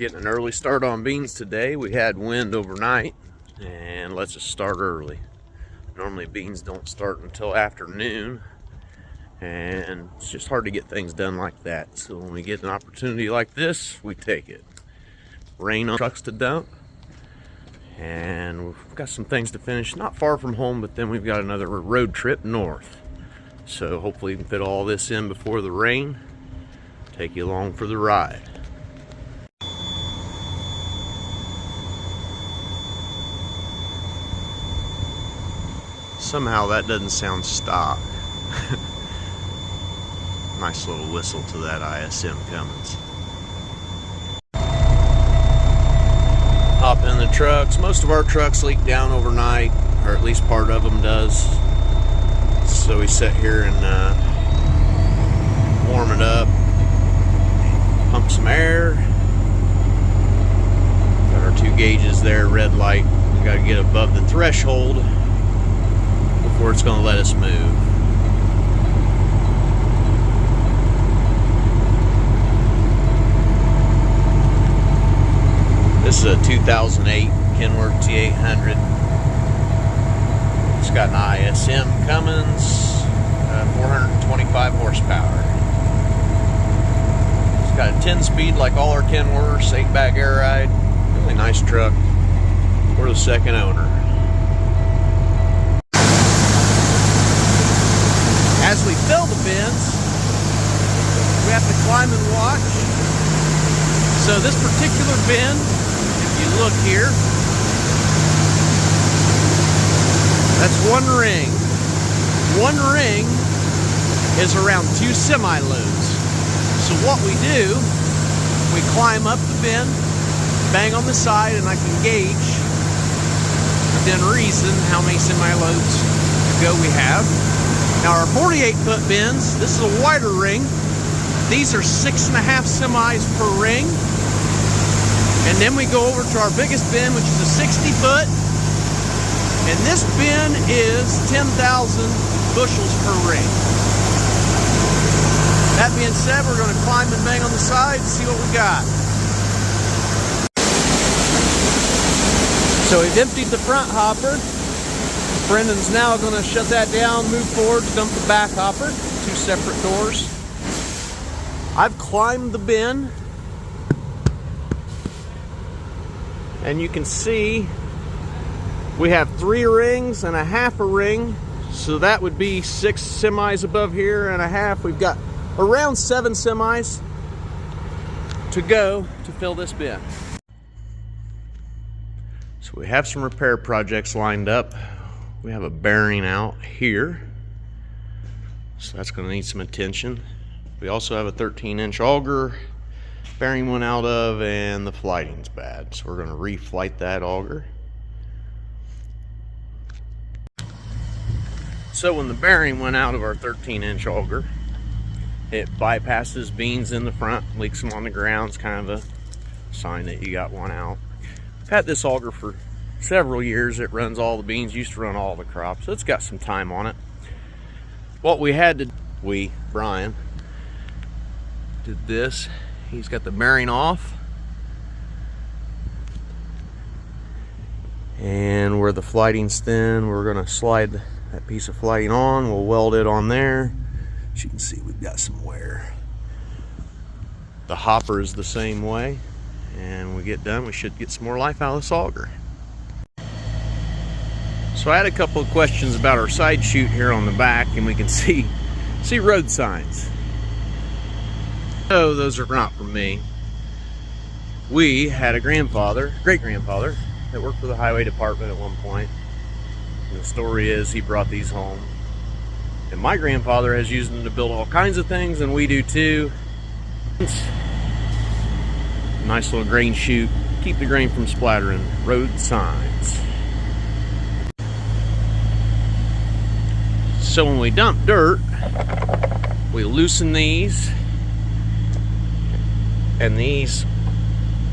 Getting an early start on beans today. We had wind overnight and let's just start early. Normally beans don't start until afternoon and it's just hard to get things done like that. So when we get an opportunity like this, we take it. Rain on trucks to dump and we've got some things to finish not far from home, but then we've got another road trip north. So hopefully we can fit all this in before the rain. Take you along for the ride. Somehow that doesn't sound stock. Nice little whistle to that ISM Cummins. Hop in the trucks. Most of our trucks leak down overnight, or at least part of them does. So we sit here and warm it up, pump some air. Got our 2 gauges there, red light. We got to get above the threshold before it's going to let us move. This is a 2008 Kenworth T800. It's got an ISM Cummins, 425 horsepower. It's got a 10-speed like all our Kenworths, 8-bag air ride. Really nice truck. We're the second owner. As we fill the bins, we have to climb and watch. So this particular bin, if you look here, that's 1 ring. 1 ring is around 2 semi-loads. So what we do, we climb up the bin, bang on the side, and I can gauge within reason how many semi-loads to go we have. Now our 48-foot bins, this is a wider ring. These are 6.5 semis per ring. And then we go over to our biggest bin, which is a 60-foot. And this bin is 10,000 bushels per ring. That being said, we're going to climb and bang on the side and see what we got. So we've emptied the front hopper. Brendan's now going to shut that down, move forward, dump the back hopper. 2 separate doors. I've climbed the bin. And you can see we have 3 rings and a half a ring. So that would be 6 semis above here and a half. We've got around 7 semis to go to fill this bin. So we have some repair projects lined up. We have a bearing out here, so that's going to need some attention. We also have a 13-inch auger bearing went out of, and the flighting's bad, so we're going to reflight that auger. So when the bearing went out of our 13-inch auger, it bypasses beans in the front, leaks them on the ground. It's kind of a sign that you got one out. I've had this auger for several years. It runs all the beans, used to run all the crops, so it's got some time on it. What we had to, Brian did this. He's got the bearing off, and where the flighting's thin, we're going to slide that piece of flighting on. We'll weld it on there. As you can see, we've got some wear. The hopper is the same way, and when we get done, we should get some more life out of this auger. So I had a couple of questions about our side chute here on the back, and we can see road signs. Oh, those are not from me. We had a great-grandfather, that worked for the highway department at one point. And the story is he brought these home. And my grandfather has used them to build all kinds of things, and we do too. Nice little grain chute. Keep the grain from splattering. Road signs. So when we dump dirt, we loosen these, and these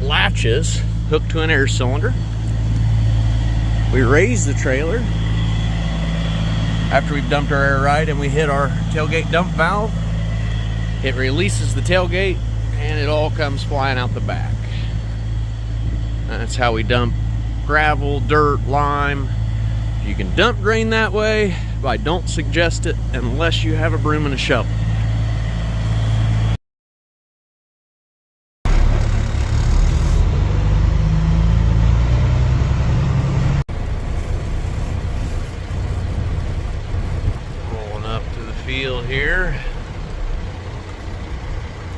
latches hook to an air cylinder. We raise the trailer after we've dumped our air ride, and we hit our tailgate dump valve. It releases the tailgate and it all comes flying out the back. That's how we dump gravel, dirt, lime. You can dump grain that way, but I don't suggest it unless you have a broom and a shovel. Rolling up to the field here.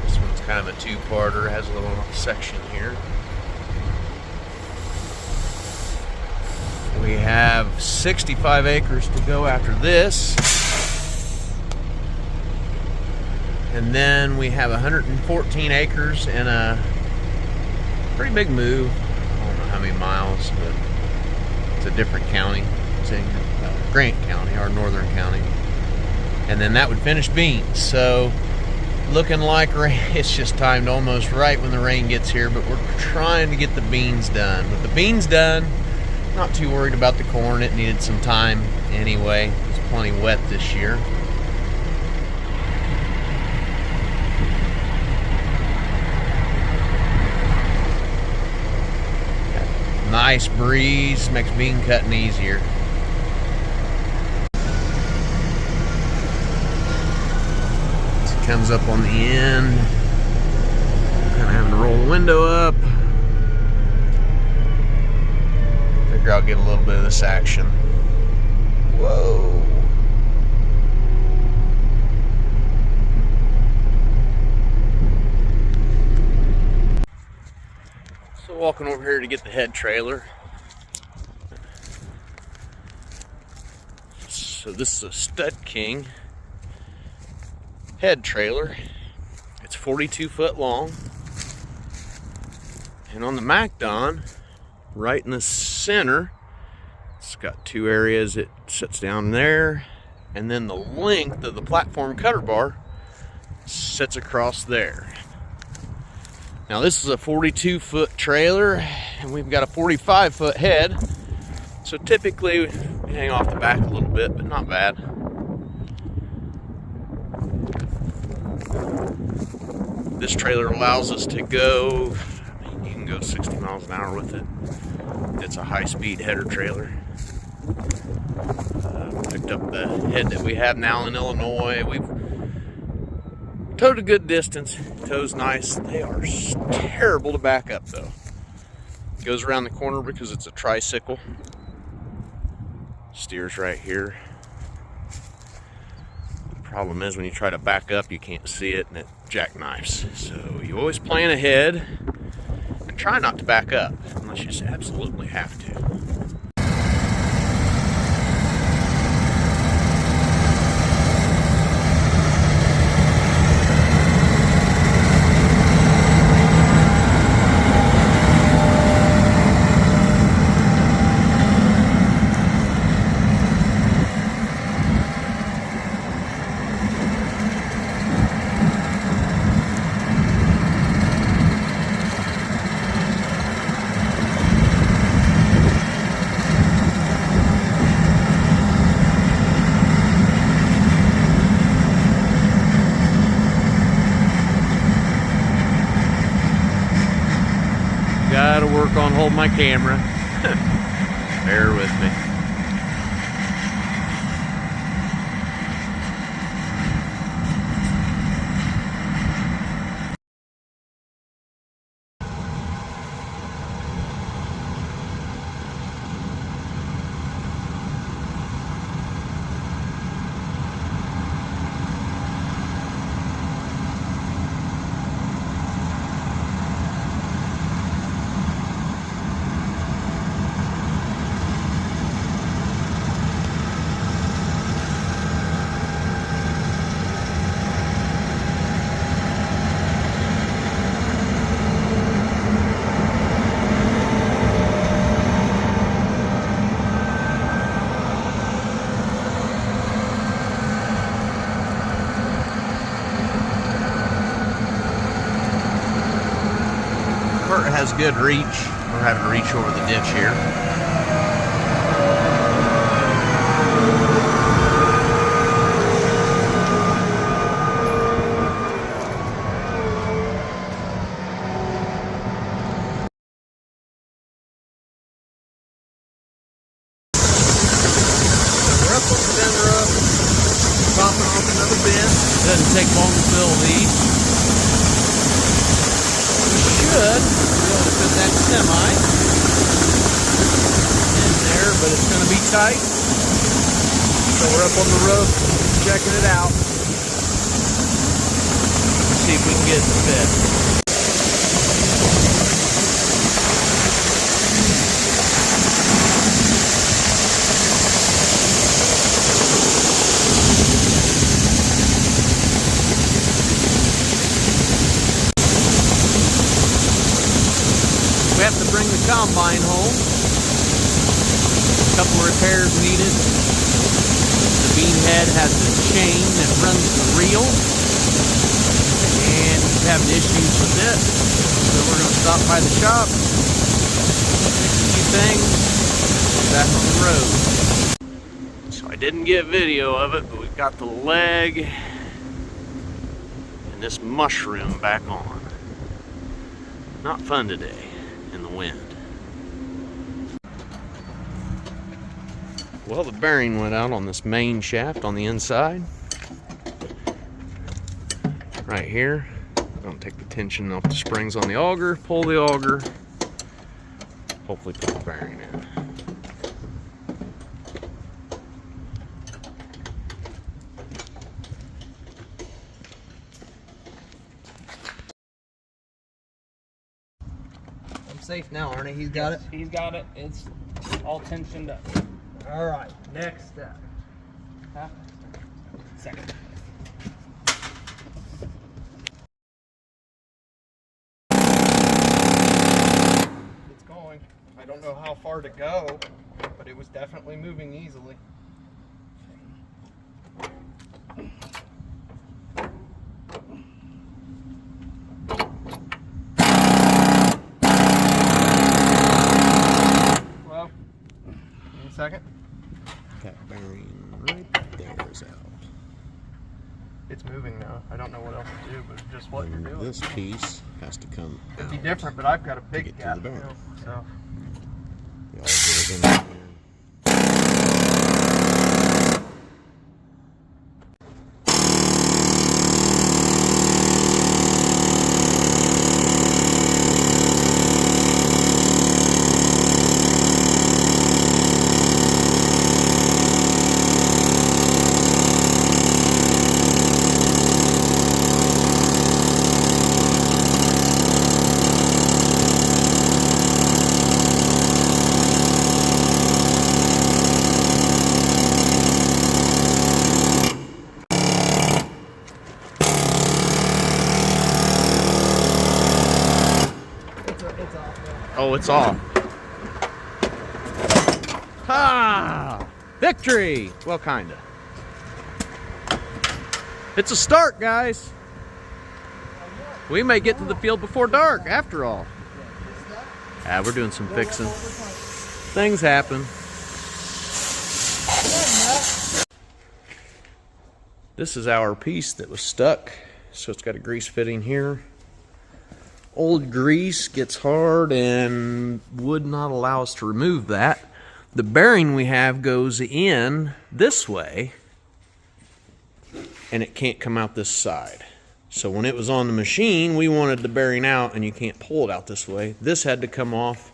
This one's kind of a two-parter, has a little section here. We have 65 acres to go after this. And then we have 114 acres and a pretty big move. I don't know how many miles, but it's a different county. It's in Grant County, our northern county. And then that would finish beans. So looking like rain, it's just timed almost right when the rain gets here, but we're trying to get the beans done. With the beans done, not too worried about the corn. It needed some time anyway. It's plenty wet this year. Nice breeze, makes bean cutting easier. It comes up on the end. Kind of having to roll the window up. I'll get a little bit of this action. Whoa. So walking over here to get the head trailer. So this is a Stud King head trailer. It's 42 foot long. And on the MacDon, right in the center, it's got two areas. It sits down there, and then the length of the platform cutter bar sits across there. Now this is a 42 foot trailer, and we've got a 45 foot head, so typically we hang off the back a little bit, but not bad. This trailer allows us to go, you can go 60 miles an hour with it. It's a high-speed header trailer. Picked up the head that we have now in Illinois. We've towed a good distance. Tow's nice. They are terrible to back up though. It goes around the corner because it's a tricycle. Steers right here. The problem is when you try to back up, you can't see it and it jackknifes. So you always plan ahead. Try not to back up unless you just absolutely have to. Gotta work on holding my camera. Bear with me. Has good reach. We're having to reach over the ditch here. another bin. Doesn't take long to fill these. We should be able to put that semi in there, but it's going to be tight. So we're up on the roof checking it out. Let's see if we can get it to fit. We have to bring the combine home. A couple of repairs needed. The bean head has a chain that runs the reel, and he's having issues with it. So we're going to stop by the shop, fix a few things, back on the road. So I didn't get video of it, but we've got the leg and this mushroom back on. Not fun today in the wind. Well, the bearing went out on this main shaft on the inside. Right here. I'm going to take the tension off the springs on the auger, pull the auger, hopefully put the bearing in. I'm safe now, Arnie. He's got it? He's got it. It's all tensioned up. All right, next step. Huh? Second. It's going. I don't know how far to go, but it was definitely moving easily. Well, in a second. That bearing right there is out. It's moving now. I don't know what else to do, but just what you're doing. This piece has to come It'd be out. different, but I've got a big get to gap the bearing. now, so. The auger is in there. Oh, it's off. Ha! Victory! Well, kinda. It's a start, guys. We may get to the field before dark, after all. We're doing some fixing. Things happen. This is our piece that was stuck. So it's got a grease fitting here. Old grease gets hard and would not allow us to remove that. The bearing we have goes in this way, and it can't come out this side. So when it was on the machine, we wanted the bearing out, and you can't pull it out this way. This had to come off,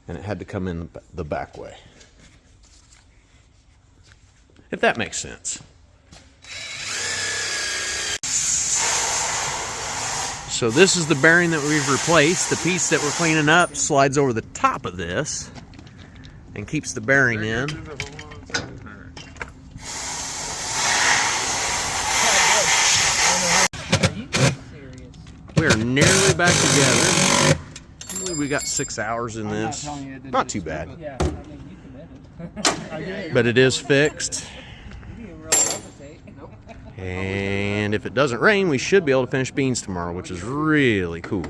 and it had to come in the back way. If that makes sense. So this is the bearing that we've replaced. The piece that we're cleaning up slides over the top of this and keeps the bearing in. We are nearly back together. We got 6 hours in this. Not too bad. Yeah, I mean, you committed. But it is fixed. And if it doesn't rain, we should be able to finish beans tomorrow, which is really cool.